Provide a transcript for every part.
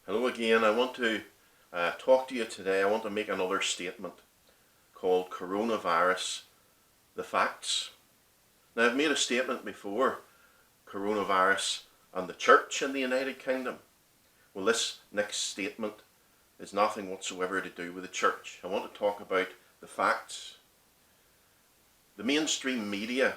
Hello again. I want to talk to you today. I want to make another statement called Coronavirus, the Facts. Now, I've made a statement before, coronavirus and the church in the United Kingdom. Well, this next statement is nothing whatsoever to do with the church. I want to talk about the facts. The mainstream media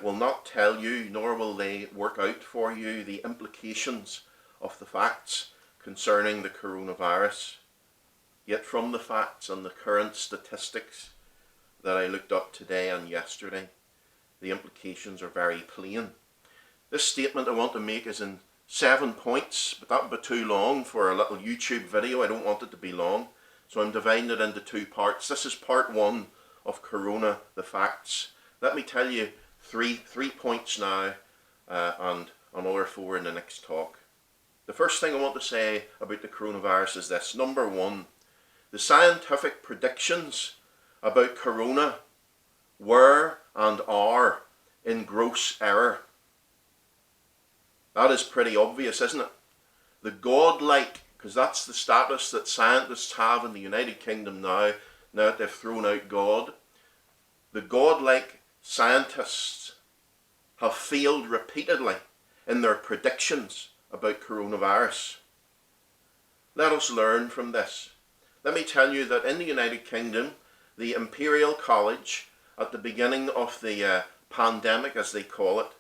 will not tell you, nor will they work out for you the implications of the facts concerning the coronavirus. Yet from the facts and the current statistics that I looked up today and yesterday, the implications are very plain. This statement I want to make is in 7 points, but that would be too long for a little YouTube video. I don't want it to be long, so I'm dividing it into 2 parts. This is part 1 of Corona, the Facts. Let me tell you three points now and another 4 in the next talk. The first thing I want to say about the coronavirus is this. Number 1, the scientific predictions about corona were and are in gross error. That is pretty obvious, isn't it? The godlike, because that's the status that scientists have in the United Kingdom now that they've thrown out God. The godlike scientists have failed repeatedly in their predictions about coronavirus. Let us learn from this. Let me tell you that in the United Kingdom, the Imperial College, at the beginning of the pandemic, as they call it,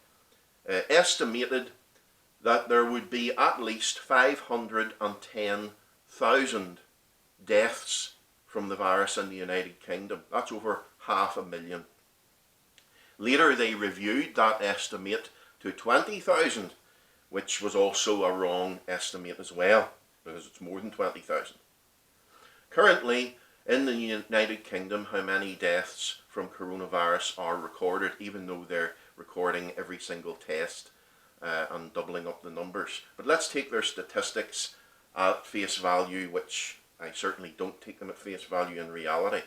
estimated that there would be at least 510,000 deaths from the virus in the United Kingdom. That's over 500,000. Later they reviewed that estimate to 20,000, which was also a wrong estimate as well, because it's more than 20,000. Currently, in the United Kingdom, how many deaths from coronavirus are recorded, even though they're recording every single test and doubling up the numbers. But let's take their statistics at face value, which I certainly don't take them at face value in reality.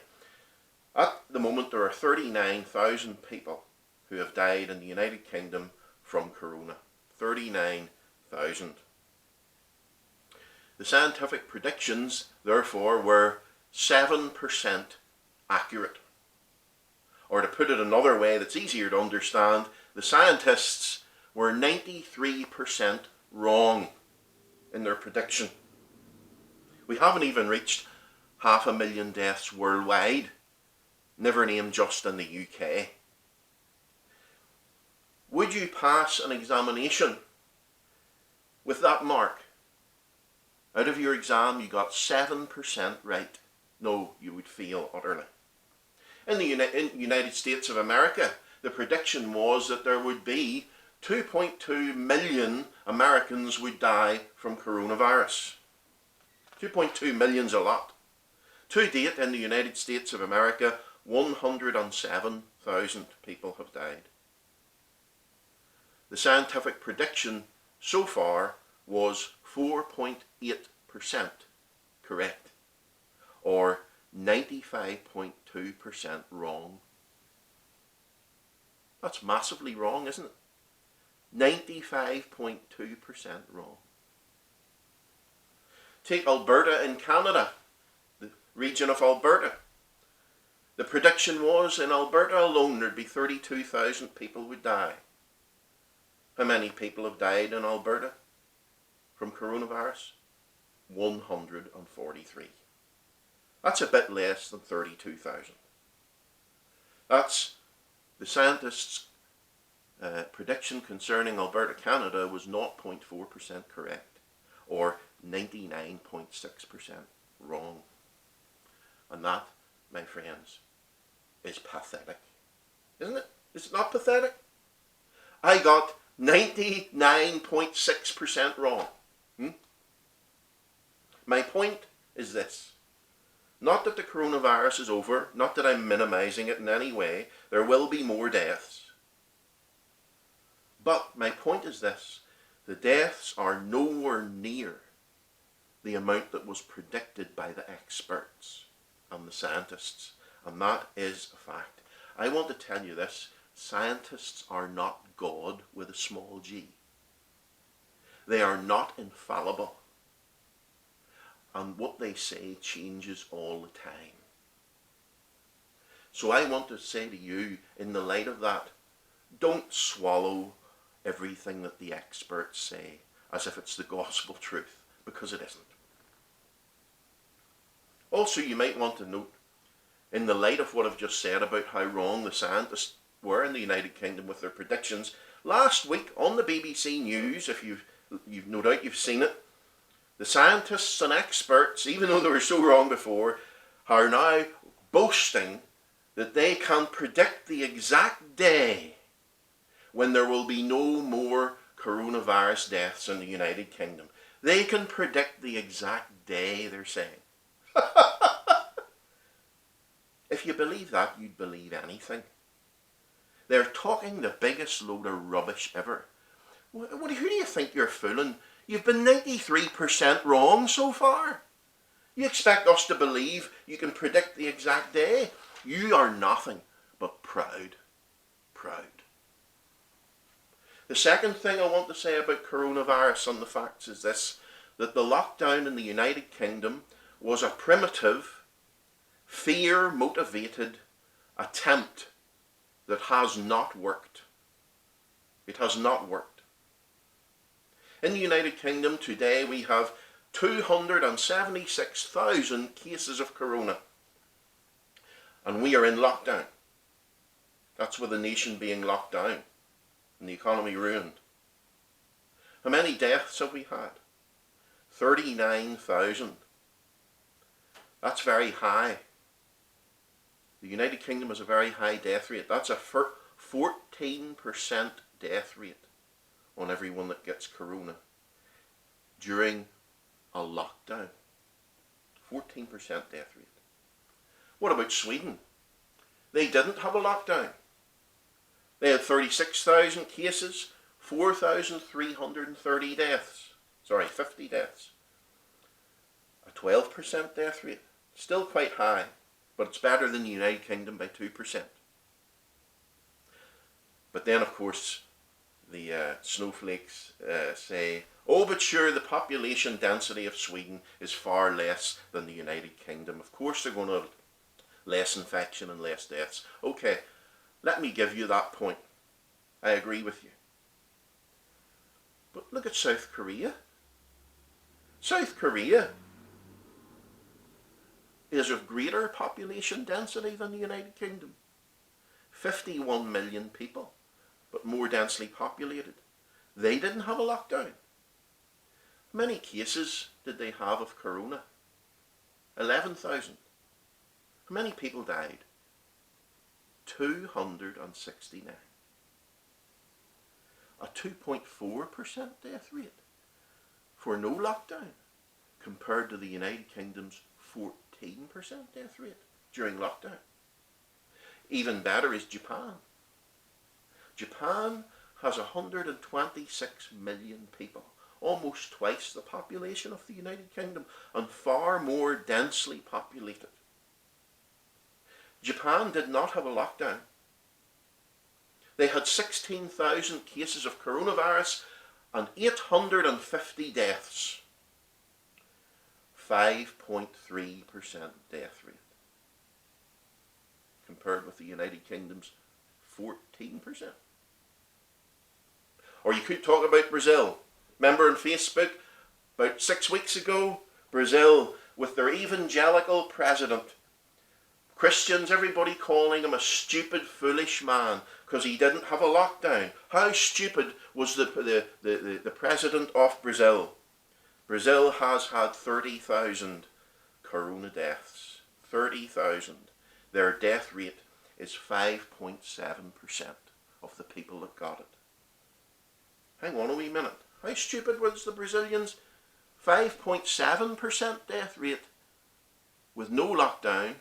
At the moment, there are 39,000 people who have died in the United Kingdom from corona. 39,000. The scientific predictions, therefore, were 7% accurate. Or to put it another way that's easier to understand, the scientists were 93% wrong in their prediction. We haven't even reached 500,000 deaths worldwide, never named just in the UK. Would you pass an examination with that mark? Out of your exam you got 7% right. No, you would fail utterly. In the United States of America, the prediction was that there would be 2.2 million Americans would die from coronavirus. 2.2 million's a lot. To date, in the United States of America, 107,000 people have died. The scientific prediction so far was 4.8% correct, or 95.2% wrong. That's massively wrong, isn't it? 95.2% wrong. Take Alberta in Canada, the region of Alberta. The prediction was in Alberta alone there'd be 32,000 people would die. How many people have died in Alberta from coronavirus? 143. That's a bit less than 32,000. That's the scientists' prediction concerning Alberta, Canada was 0.4% correct, or 99.6% wrong. And that, my friends, is pathetic. Isn't it? Is it not pathetic? I got 99.6% wrong. My point is this. Not that the coronavirus is over, not that I'm minimizing it in any way. There will be more deaths. But my point is this. The deaths are nowhere near the amount that was predicted by the experts and the scientists. And that is a fact. I want to tell you this. Scientists are not God with a small g. They are not infallible. and what they say changes all the time. So I want to say to you, in the light of that, don't swallow everything that the experts say as if it's the gospel truth, because it isn't. Also, you might want to note, in the light of what I've just said about how wrong the scientists were in the United Kingdom with their predictions, last week on the BBC News, if you've no doubt you've seen it, the scientists and experts, even though they were so wrong before, are now boasting that they can predict the exact day when there will be no more coronavirus deaths in the United Kingdom. They can predict the exact day, they're saying. If you believe that, you'd believe anything. They're talking the biggest load of rubbish ever. Who do you think you're fooling? You've been 93% wrong so far. You expect us to believe you can predict the exact day? You are nothing but proud. Proud. The second thing I want to say about coronavirus and the facts is this, that the lockdown in the United Kingdom was a primitive, fear-motivated attempt that has not worked. It has not worked. In the United Kingdom today we have 276,000 cases of corona. And we are in lockdown. That's with the nation being locked down and the economy ruined. How many deaths have we had? 39,000. That's very high. The United Kingdom has a very high death rate. That's a 14% death rate on everyone that gets corona during a lockdown. 14% death rate. What about Sweden? They didn't have a lockdown. They had 36,000 cases, 4,330 deaths. 50 deaths. A 12% death rate. Still quite high, but it's better than the United Kingdom by 2%. But then, of course, the snowflakes say, oh, but sure, the population density of Sweden is far less than the United Kingdom. Of course they're going to have less infection and less deaths. Okay, let me give you that point. I agree with you. But look at South Korea. South Korea is of greater population density than the United Kingdom. 51 million people, but more densely populated. They didn't have a lockdown. How many cases did they have of corona? 11,000. How many people died? 269. A 2.4% death rate for no lockdown compared to the United Kingdom's 14% death rate during lockdown. Even better is Japan. Japan has 126 million people, almost twice the population of the United Kingdom, and far more densely populated. Japan did not have a lockdown. They had 16,000 cases of coronavirus and 850 deaths. 5.3% death rate compared with the United Kingdom's 14%. Or you could talk about Brazil. Remember on Facebook, about 6 weeks ago, Brazil, with their evangelical president, Christians, everybody calling him a stupid, foolish man because he didn't have a lockdown. How stupid was the president of Brazil? Brazil has had 30,000 corona deaths. 30,000. Their death rate is 5.7% of the people that got it. Hang on a wee minute. How stupid was the Brazilians? 5.7% death rate with no lockdown.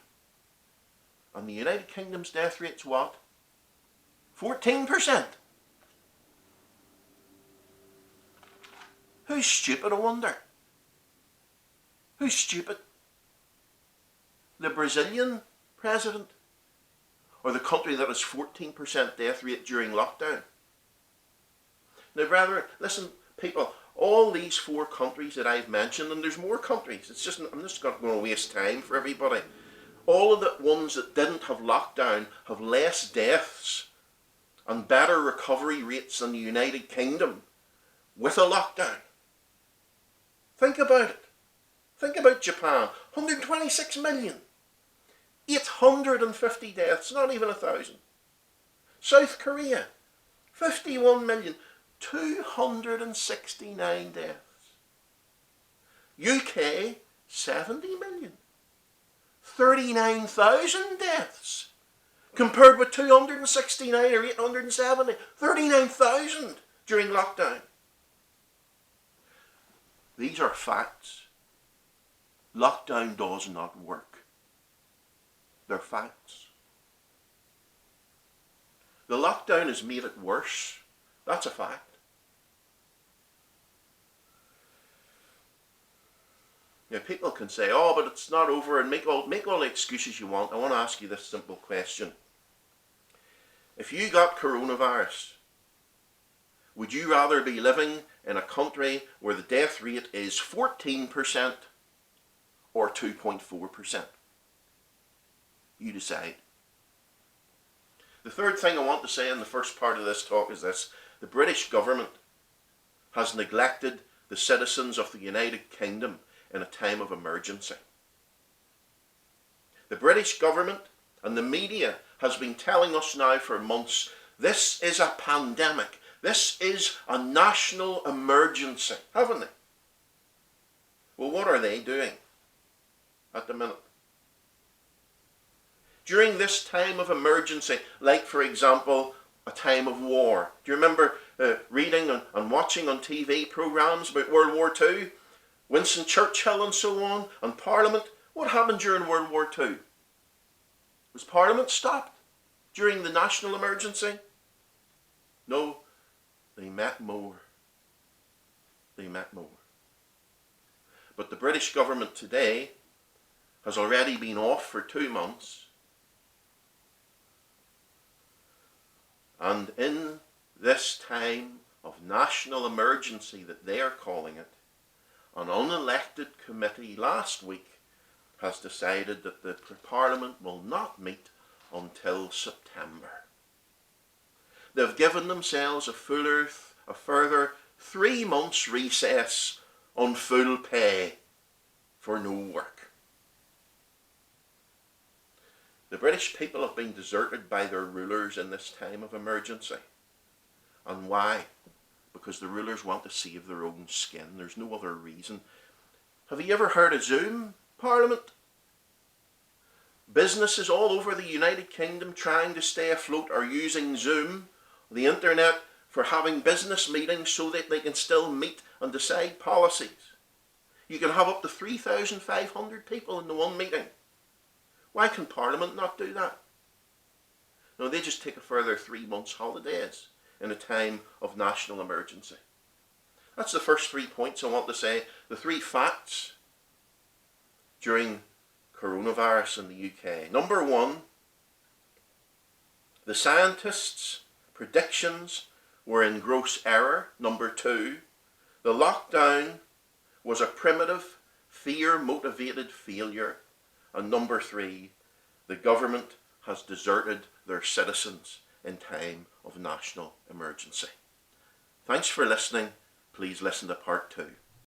And the United Kingdom's death rate's what? 14%. Who's stupid, I wonder? Who's stupid? The Brazilian president? Or the country that has 14% death rate during lockdown? Now, brethren, listen, people, all these 4 countries that I've mentioned, and there's more countries, I'm just not going to waste time for everybody. All of the ones that didn't have lockdown have less deaths and better recovery rates than the United Kingdom with a lockdown. Think about it. Think about Japan. 126 million. 850 deaths, not even 1,000. South Korea, 51 million. 269 deaths. UK, 70 million. 39,000 deaths. Compared with 269 or 870. 39,000 during lockdown. These are facts. Lockdown does not work. They're facts. The lockdown has made it worse. That's a fact. Now, people can say, oh, but it's not over, and make all the excuses you want. I want to ask you this simple question. If you got coronavirus, would you rather be living in a country where the death rate is 14% or 2.4%? You decide. The third thing I want to say in the first part of this talk is this. The British government has neglected the citizens of the United Kingdom in a time of emergency. The British government and the media has been telling us now for months, this is a pandemic. This is a national emergency, haven't they? Well, what are they doing at the minute? During this time of emergency, like for example, a time of war. Do you remember reading and watching on TV programs about World War II? Winston Churchill and so on, and Parliament. What happened during World War II? Was Parliament stopped during the national emergency? No, they met more. They met more. But the British government today has already been off for 2 months. And in this time of national emergency that they are calling it, an unelected committee last week has decided that the Parliament will not meet until September. They've given themselves a further 3 months recess on full pay for no work. The British people have been deserted by their rulers in this time of emergency. And why? Because the rulers want to save their own skin. There's no other reason. Have you ever heard of Zoom, Parliament? Businesses all over the United Kingdom trying to stay afloat are using Zoom, the internet, for having business meetings so that they can still meet and decide policies. You can have up to 3,500 people in the one meeting. Why can Parliament not do that? No, they just take a further 3 months holidays in a time of national emergency. That's the first 3 points I want to say. The 3 facts during coronavirus in the UK. Number 1, the scientists' predictions were in gross error. Number 2, the lockdown was a primitive, fear-motivated failure. And number 3, the government has deserted their citizens in time of national emergency. Thanks for listening. Please listen to part 2.